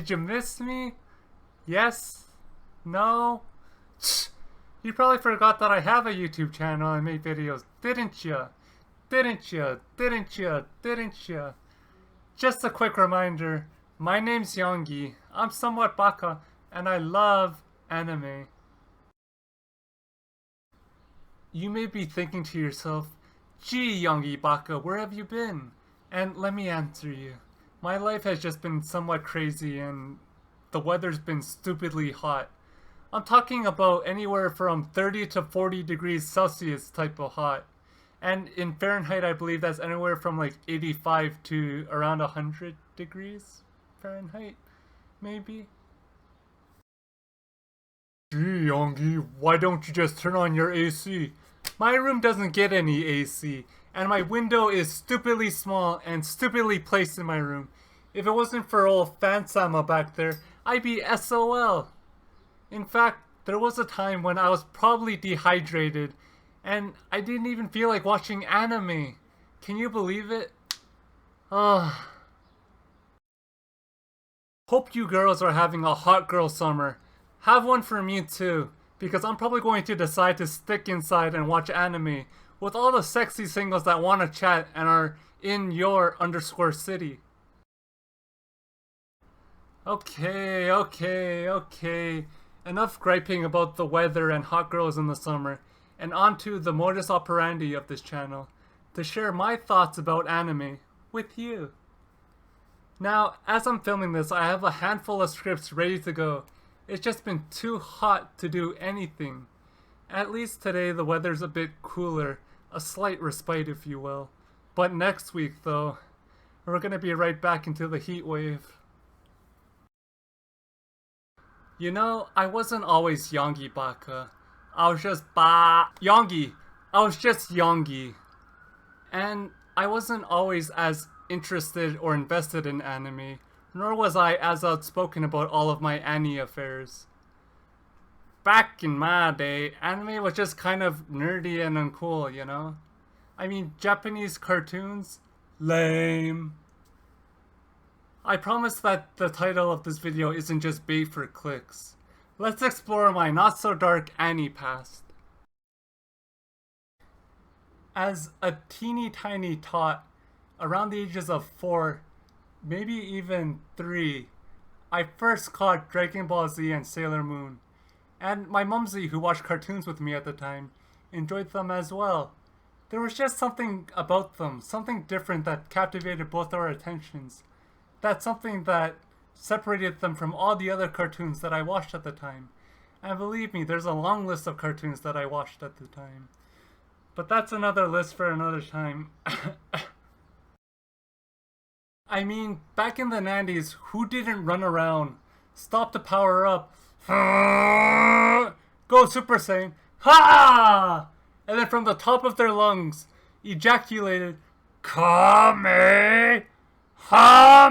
Did you miss me? Yes? No? You probably forgot that I have a YouTube channel and make videos, didn't you? Didn't you? Didn't you? Didn't you? Just a quick reminder, my name's Yonggi, I'm somewhat baka, and I love anime. You may be thinking to yourself, gee Yonggi-baka, where have you been? And let me answer you. My life has just been somewhat crazy and the weather's been stupidly hot. I'm talking about anywhere from 30 to 40 degrees Celsius type of hot. And in Fahrenheit, I believe that's anywhere from like 85 to around 100 degrees Fahrenheit, maybe. Gee, Yonggi, why don't you just turn on your AC? My room doesn't get any AC, and my window is stupidly small and stupidly placed in my room. If it wasn't for old Fansama back there, I'd be SOL. In fact, there was a time when I was probably dehydrated, and I didn't even feel like watching anime. Can you believe it? Ugh. Hope you girls are having a hot girl summer. Have one for me too, because I'm probably going to decide to stick inside and watch anime with all the sexy singles that want to chat and are in your underscore city. Okay. Enough griping about the weather and hot girls in the summer, and on to the modus operandi of this channel, to share my thoughts about anime with you. Now, as I'm filming this, I have a handful of scripts ready to go. It's just been too hot to do anything. At least today the weather's a bit cooler, a slight respite if you will. But next week though, we're gonna be right back into the heat wave. You know, I wasn't always Yonggi-baka. I was just Yonggi. I was just Yonggi. And I wasn't always as interested or invested in anime, nor was I as outspoken about all of my Annie affairs. Back in my day, anime was just kind of nerdy and uncool, you know? I mean, Japanese cartoons? Lame. I promise that the title of this video isn't just bait for clicks. Let's explore my not-so-dark Annie past. As a teeny tiny tot, around the ages of 4, maybe even 3, I first caught Dragon Ball Z and Sailor Moon. And my mumsy, who watched cartoons with me at the time, enjoyed them as well. There was just something about them, something different that captivated both our attentions. That's something that separated them from all the other cartoons that I watched at the time. And believe me, there's a long list of cartoons that I watched at the time. But that's another list for another time. I mean, back in the 90s, who didn't run around, stop to power up, go Super Saiyan, ha! And then from the top of their lungs, ejaculated, Kame! Ha!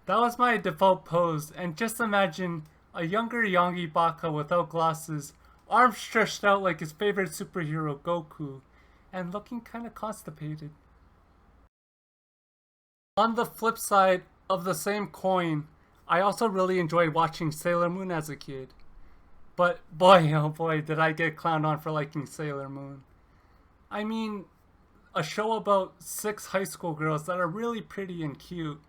That was my default pose, and just imagine a younger Yonggi-baka without glasses, arms stretched out like his favorite superhero Goku, and looking kinda constipated. On the flip side of the same coin, I also really enjoyed watching Sailor Moon as a kid. But boy, oh boy, did I get clowned on for liking Sailor Moon. I mean, a show about 6 high school girls that are really pretty and cute,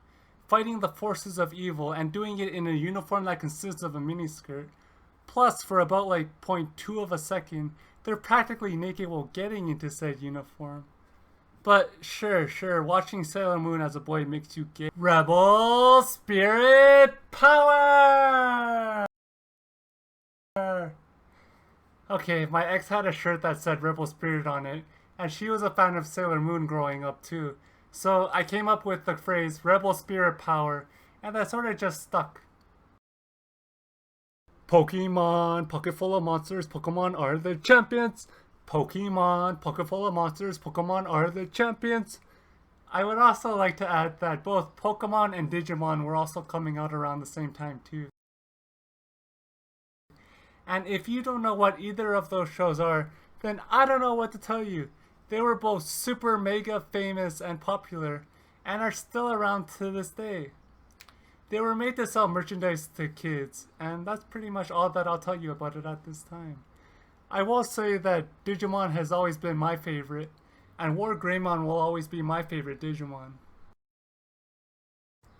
fighting the forces of evil and doing it in a uniform that consists of a miniskirt. Plus, for about like 0.2 of a second, they're practically naked while getting into said uniform. But sure, watching Sailor Moon as a boy makes you gay. Rebel Spirit Power! Okay, my ex had a shirt that said Rebel Spirit on it, and she was a fan of Sailor Moon growing up too. So I came up with the phrase Rebel Spirit Power, and that sort of just stuck. Pokemon, pocket full of monsters, Pokemon are the champions. Pokemon, pocket full of monsters, Pokemon are the champions. I would also like to add that both Pokemon and Digimon were also coming out around the same time too. And if you don't know what either of those shows are, then I don't know what to tell you. They were both super mega famous and popular, and are still around to this day. They were made to sell merchandise to kids, and that's pretty much all that I'll tell you about it at this time. I will say that Digimon has always been my favorite, and War Greymon will always be my favorite Digimon.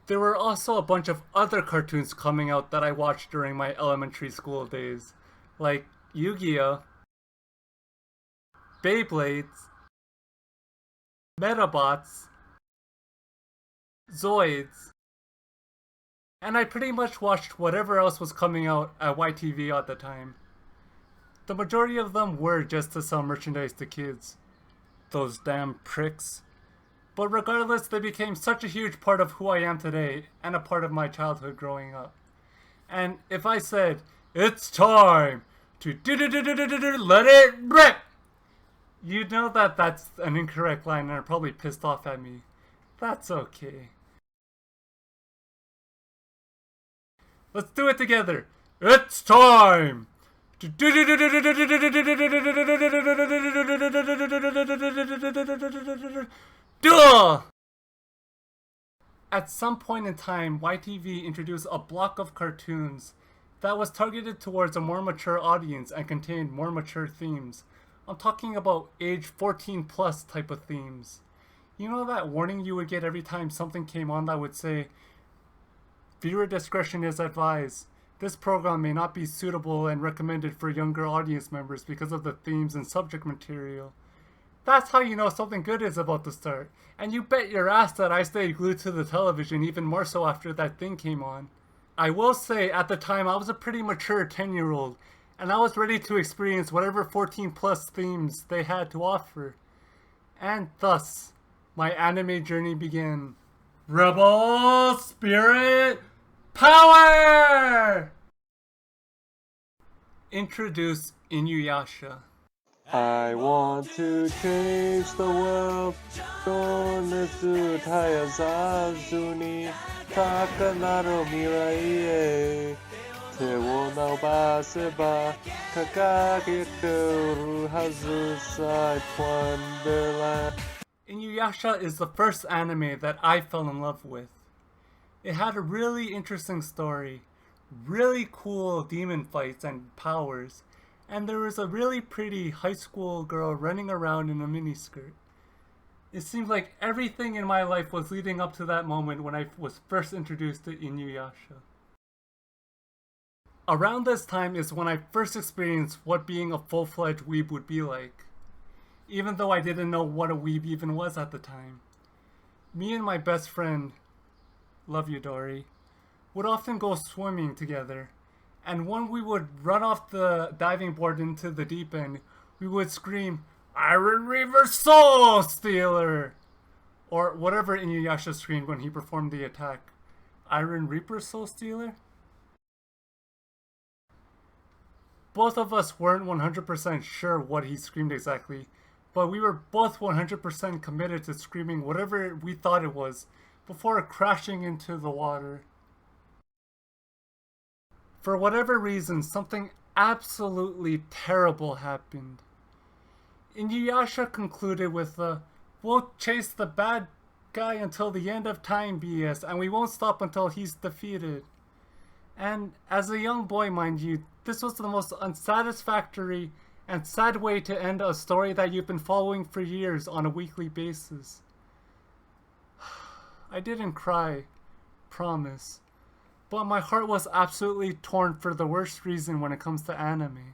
There were also a bunch of other cartoons coming out that I watched during my elementary school days, like Yu-Gi-Oh!, Beyblades, Metabots, Zoids, and I pretty much watched whatever else was coming out at YTV at the time. The majority of them were just to sell merchandise to kids. Those damn pricks. But regardless, they became such a huge part of who I am today, and a part of my childhood growing up. And if I said, it's time to let it rip, you know that that's an incorrect line and are probably pissed off at me. That's okay. Let's do it together. It's time to duh! At some point in time, YTV introduced a block of cartoons that was targeted towards a more mature audience and contained more mature themes. I'm talking about age 14 plus type of themes. You know that warning you would get every time something came on that would say, viewer discretion is advised. This program may not be suitable and recommended for younger audience members because of the themes and subject material. That's how you know something good is about to start. And you bet your ass that I stayed glued to the television even more so after that thing came on. I will say at the time I was a pretty mature 10-year-old, and I was ready to experience whatever 14 plus themes they had to offer. And thus, my anime journey began. Rebel Spirit Power! Introduce Inuyasha. I want to change the world. 情熱絶やさずに高なる未来へ手を伸ばせば輝けるはずさ Wonderland. Inuyasha is the first anime that I fell in love with. It had a really interesting story, really cool demon fights and powers, and there was a really pretty high school girl running around in a miniskirt. It seemed like everything in my life was leading up to that moment when I was first introduced to Inuyasha. Around this time is when I first experienced what being a full-fledged weeb would be like, even though I didn't know what a weeb even was at the time. Me and my best friend, love you Dory, would often go swimming together, and when we would run off the diving board into the deep end, we would scream, Iron Reaver Soul Stealer! Or whatever Inuyasha screamed when he performed the attack. Iron Reaper Soul Stealer? Both of us weren't 100% sure what he screamed exactly, but we were both 100% committed to screaming whatever we thought it was before crashing into the water. For whatever reason, something absolutely terrible happened. Inuyasha concluded with a, we'll chase the bad guy until the end of time BS, and we won't stop until he's defeated. And as a young boy, mind you, this was the most unsatisfactory and sad way to end a story that you've been following for years on a weekly basis. I didn't cry, promise, but my heart was absolutely torn for the worst reason when it comes to anime.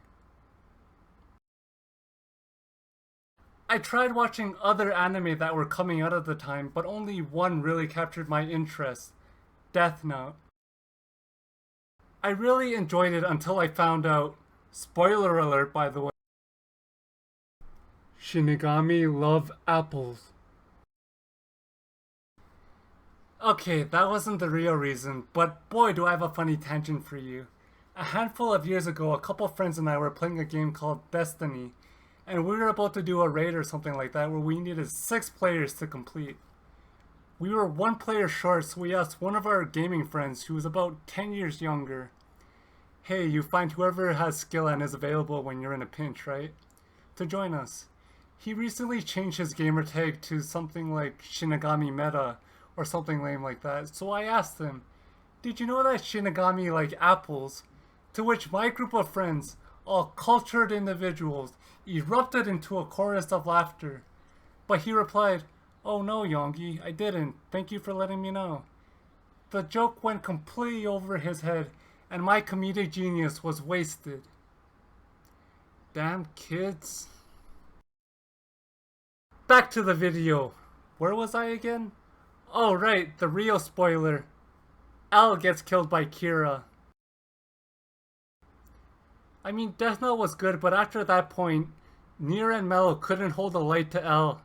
I tried watching other anime that were coming out at the time, but only one really captured my interest, Death Note. I really enjoyed it until I found out, spoiler alert by the way, Shinigami love apples. Okay, that wasn't the real reason, but boy do I have a funny tangent for you. A handful of years ago, a couple friends and I were playing a game called Destiny, and we were about to do a raid or something like that where we needed 6 players to complete. We were 1 player short, so we asked one of our gaming friends, who was about 10 years younger, hey, you find whoever has skill and is available when you're in a pinch, right? To join us. he recently changed his gamer tag to something like Shinigami Meta or something lame like that. So I asked him, did you know that Shinigami like apples? To which my group of friends, all cultured individuals, erupted into a chorus of laughter. But he replied, oh no, Yonggi, I didn't. Thank you for letting me know. The joke went completely over his head, and my comedic genius was wasted. Damn kids. Back to the video. Where was I again? Oh right, the real spoiler. L gets killed by Kira. I mean, Death Note was good, but after that point, Nier and Mello couldn't hold the light to L.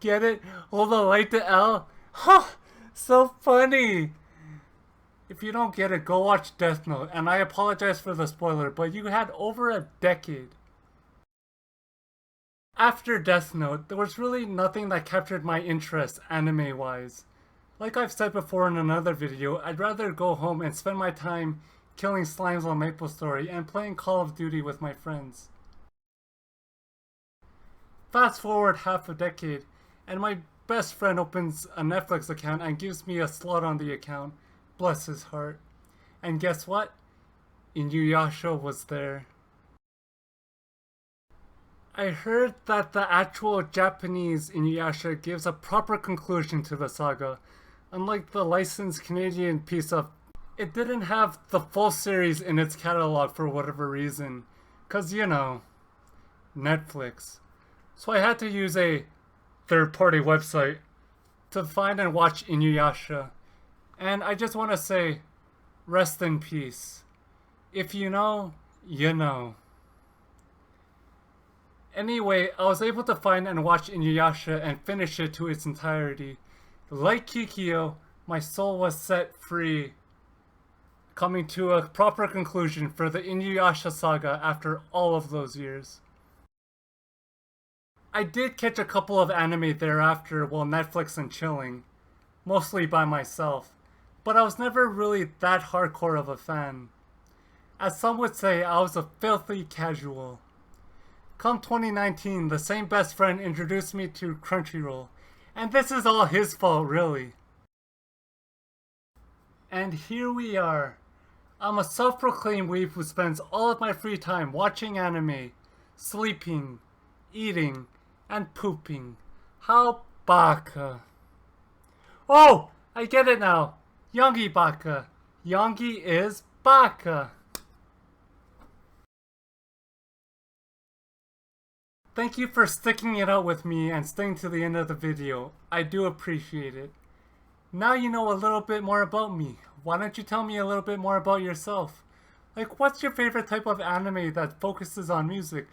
Get it? Hold the light to L? Huh! So funny! If you don't get it, go watch Death Note, and I apologize for the spoiler, but you had over a decade. After Death Note, there was really nothing that captured my interest anime-wise. Like I've said before in another video, I'd rather go home and spend my time killing slimes on MapleStory and playing Call of Duty with my friends. Fast forward half a decade, and my best friend opens a Netflix account and gives me a slot on the account. Bless his heart. And guess what? Inuyasha was there. I heard that the actual Japanese Inuyasha gives a proper conclusion to the saga, unlike the licensed Canadian piece of... It didn't have the full series in its catalog for whatever reason, cause you know, Netflix. So I had to use a third-party website to find and watch Inuyasha. And I just want to say, rest in peace. If you know, you know. Anyway, I was able to find and watch Inuyasha and finish it to its entirety. Like Kikyo, my soul was set free, coming to a proper conclusion for the Inuyasha saga after all of those years. I did catch a couple of anime thereafter while Netflix and chilling, mostly by myself, but I was never really that hardcore of a fan. As some would say, I was a filthy casual. Come 2019, the same best friend introduced me to Crunchyroll, and this is all his fault, really. And here we are. I'm a self-proclaimed weeb who spends all of my free time watching anime, sleeping, eating, and pooping. How baka? Oh! I get it now! Yonggi-baka. Yonggi is baka. Thank you for sticking it out with me and staying to the end of the video. I do appreciate it. Now you know a little bit more about me. Why don't you tell me a little bit more about yourself? Like, what's your favorite type of anime that focuses on music?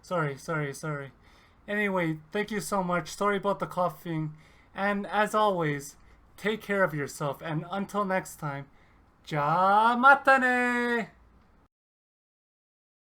Sorry. Anyway, thank you so much. Sorry about the coughing. And as always, take care of yourself. And until next time, ja mata ne!